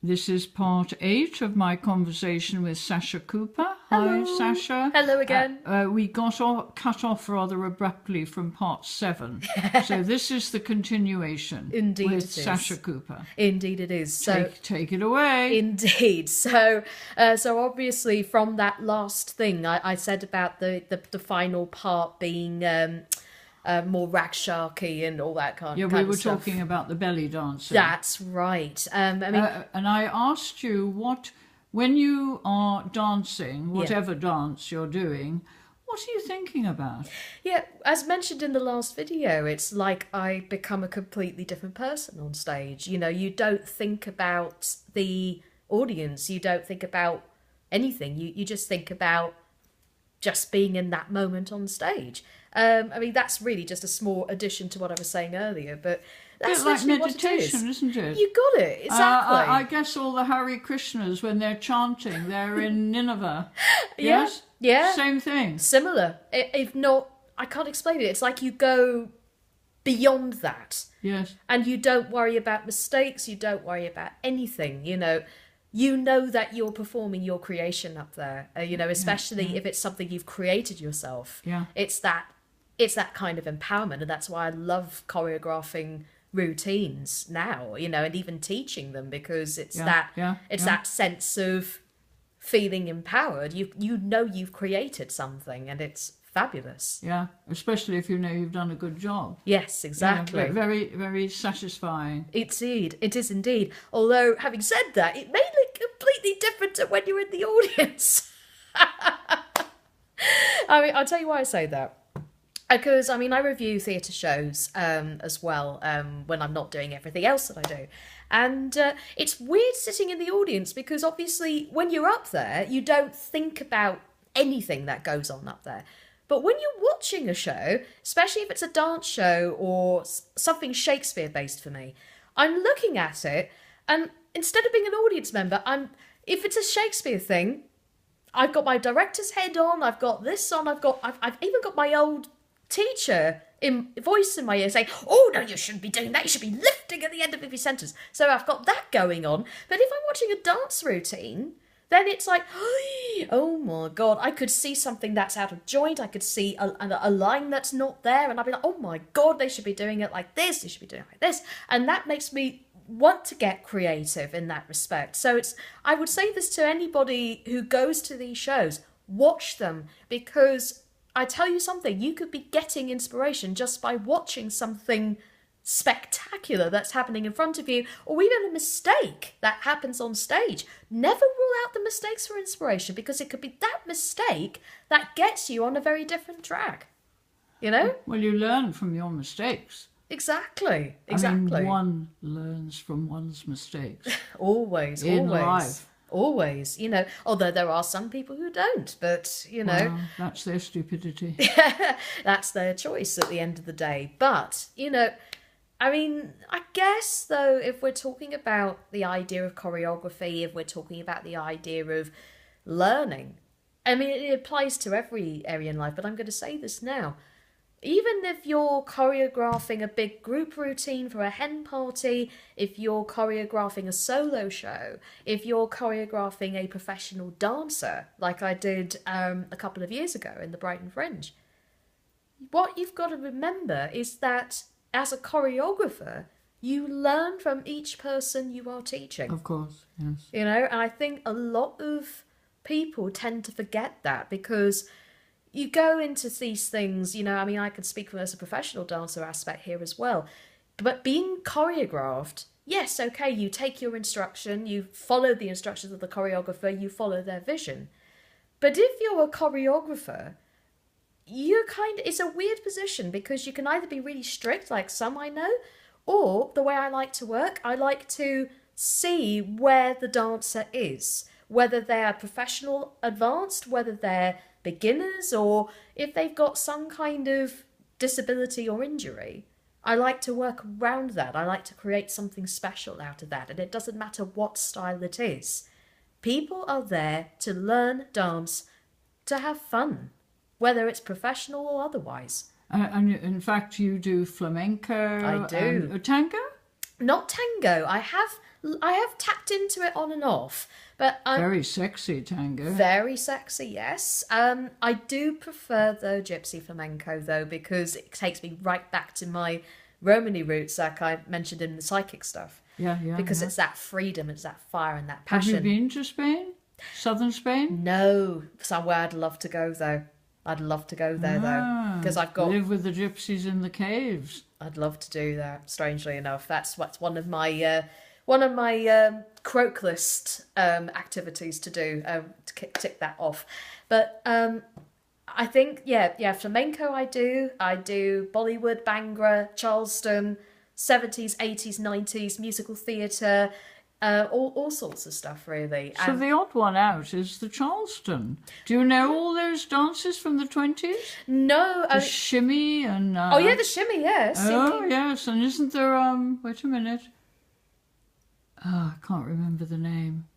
This is part 8 of my conversation with Sascha Cooper. Hello. Hi, Sascha. Hello again. We got cut off rather abruptly from part 7. So this is the continuation. Indeed with it is. Sascha Cooper. Indeed it is. So take it away. Indeed. So obviously from that last thing I said about the final part being more ragsharky and all that kind of stuff. Yeah, we were talking about the belly dancing. That's right. And I asked you when you are dancing, whatever dance you're doing, what are you thinking about? Yeah, as mentioned in the last video, it's like I become a completely different person on stage. You know, you don't think about the audience, you don't think about anything. You just think about just being in that moment on stage. That's really just a small addition to what I was saying earlier, but that's like meditation, what it is. Isn't it? You got it, exactly. I guess all the Hare Krishnas, when they're chanting, they're in Nineveh. Yes? Yeah. Same thing. Similar. If not, I can't explain it. It's like you go beyond that. Yes. And you don't worry about mistakes, you don't worry about anything, you know that you're performing your creation up there, especially if it's something you've created yourself. Yeah. It's that kind of empowerment, and that's why I love choreographing routines now, and even teaching them, because it's that sense of feeling empowered. You've created something, and it's fabulous. Yeah, especially if you know you've done a good job. Yes, exactly. Yeah, very, very satisfying. It is indeed. Although, having said that, it may look completely different to when you're in the audience. I'll tell you why I say that. Because, I review theatre shows as well when I'm not doing everything else that I do. And it's weird sitting in the audience because, obviously, when you're up there, you don't think about anything that goes on up there. But when you're watching a show, especially if it's a dance show or something Shakespeare-based for me, I'm looking at it, and instead of being an audience member, if it's a Shakespeare thing, I've got my director's head on, I've got this on, I've even got my old teacher voice in my ear saying, "Oh no, you shouldn't be doing that, you should be lifting at the end of every sentence." So I've got that going on. But if I'm watching a dance routine, then it's like, oh my God, I could see something that's out of joint, I could see a line that's not there, and I'd be like, oh my God, they should be doing it like this, they should be doing it like this. And that makes me want to get creative in that respect. So I would say this to anybody who goes to these shows, watch them, because I tell you something, you could be getting inspiration just by watching something spectacular that's happening in front of you, or even a mistake that happens on stage. Never rule out the mistakes for inspiration, because it could be that mistake that gets you on a very different track. Well, you learn from your mistakes. Exactly. One learns from one's mistakes. Always. Life. Always, although there are some people who don't, but, Well, that's their stupidity. That's their choice at the end of the day. But, I guess, though, if we're talking about the idea of choreography, if we're talking about the idea of learning, it applies to every area in life, but I'm going to say this now. Even if you're choreographing a big group routine for a hen party, if you're choreographing a solo show, if you're choreographing a professional dancer, like I did a couple of years ago in the Brighton Fringe, what you've got to remember is that as a choreographer, you learn from each person you are teaching. Of course, yes. And I think a lot of people tend to forget that, because you go into these things, I could speak from as a professional dancer aspect here as well, but being choreographed, yes, okay, you take your instruction, you follow the instructions of the choreographer, you follow their vision. But if you're a choreographer, it's a weird position, because you can either be really strict, like some I know, or the way I like to work, I like to see where the dancer is, whether they're professional, advanced, whether they're beginners, or if they've got some kind of disability or injury. I like to work around that. I like to create something special out of that, and it doesn't matter what style it is. People are there to learn dance, to have fun, whether it's professional or otherwise. And in fact, you do flamenco. I do. Tango? Not tango. I have I have tapped into it on and off, but very sexy tango. Very sexy, yes. I do prefer though gypsy flamenco though, because it takes me right back to my Romany roots, like I mentioned in the psychic stuff. Yeah. Because it's that freedom, it's that fire and that passion. Have you been to Spain? Southern Spain? No, somewhere I'd love to go though. I'd love to go there though, because I've got live with the gypsies in the caves. I'd love to do that. Strangely enough, that's what's one of my croak list activities to do, to tick that off. But I think flamenco I do Bollywood, Bhangra, Charleston, 70s, 80s, 90s musical theatre. All sorts of stuff, really. So the odd one out is the Charleston. Do you know all those dances from the 20s? No. The shimmy and... the shimmy, yes. Oh, yes. And isn't there... wait a minute. I can't remember the name.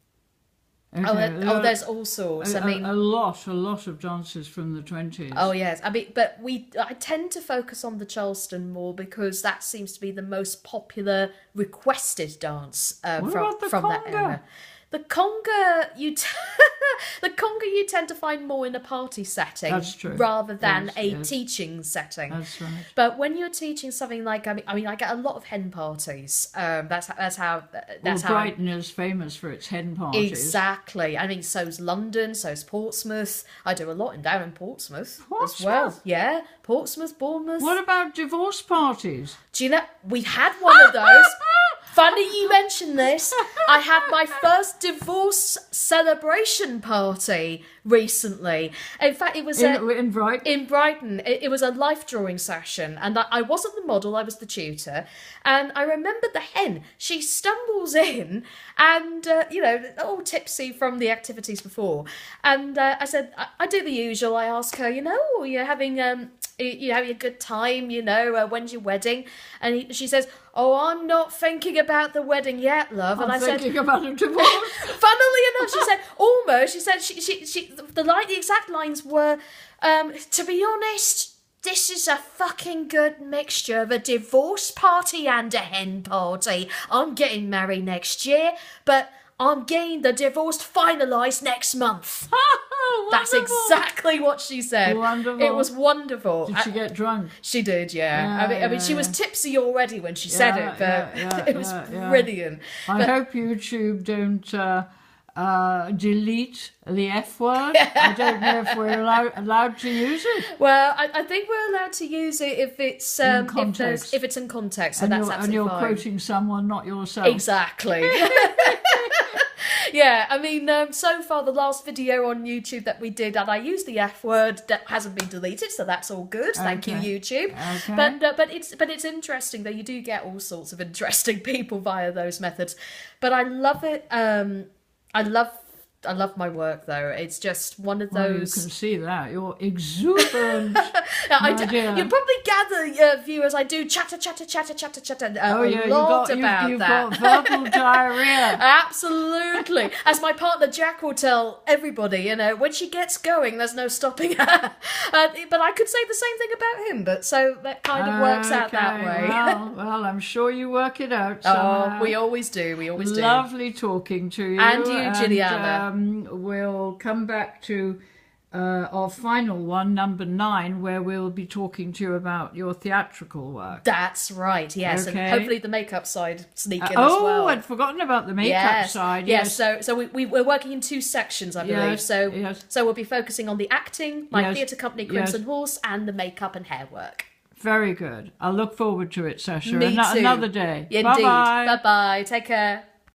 Okay. There's all sorts. A lot of dances from the 20s. Oh yes, but I tend to focus on the Charleston more because that seems to be the most popular requested dance from that era. The conga, you tend to find more in a party setting. That's true. Rather than a teaching setting. That's right. But when you're teaching something like, I get a lot of hen parties. That's how Brighton is famous for its hen parties. Exactly. I mean, so's London, so's Portsmouth. I do a lot down in Portsmouth as well. Portsmouth? Yeah, Portsmouth, Bournemouth. What about divorce parties? Do you know, we had one of those. Funny you mention this. I had my first divorce celebration party recently. In fact, it was in Brighton. In Brighton, it was a life drawing session, and I wasn't the model; I was the tutor. And I remember the hen. She stumbles in, and all tipsy from the activities before. And I said, I do the usual. I ask her, you're having a good time, when's your wedding? And she says, oh, I'm not thinking about the wedding yet, love. And I'm thinking about a divorce. Funnily enough, she said, almost, she said, the exact lines were, to be honest, this is a fucking good mixture of a divorce party and a hen party. I'm getting married next year, but I'm getting the divorce finalised next month. That's exactly what she said. Wonderful. It was wonderful. Did she get drunk? She did, yeah. I mean, she was tipsy already when she said it, but it was brilliant. I hope YouTube don't delete the F word. I don't know if we're allowed to use it. Well, I think we're allowed to use it if it's in context. If it's in context, so and that's absolutely you're fine. quoting someone, not yourself. Exactly. Yeah, I mean, so far the last video on YouTube that we did, and I used the F word, that hasn't been deleted, so that's all good. Thank you, YouTube. Okay. But it's interesting that you do get all sorts of interesting people via those methods. But I love it. I love my work though. It's just one of those. You can see that you're exuberant. You probably gather, viewers. I do chatter. You've got verbal diarrhea. Absolutely. As my partner Jack will tell everybody, when she gets going, there's no stopping her. But I could say the same thing about him. But so that kind of works out that way. Well, I'm sure you work it out somehow. Oh, we always do. Lovely talking to you. And you, Jilliana. We'll come back to our final one, number 9, where we'll be talking to you about your theatrical work. That's right, yes. Okay. And hopefully the makeup side sneak in as well. Oh, I'd forgotten about the makeup side. Yes, so we're working in 2 sections, I believe. So we'll be focusing on the acting, my theatre company Crimson Horse, and the makeup and hair work. Very good. I'll look forward to it, Sascha. Me too. Another day. Indeed. Bye-bye. Bye-bye. Take care.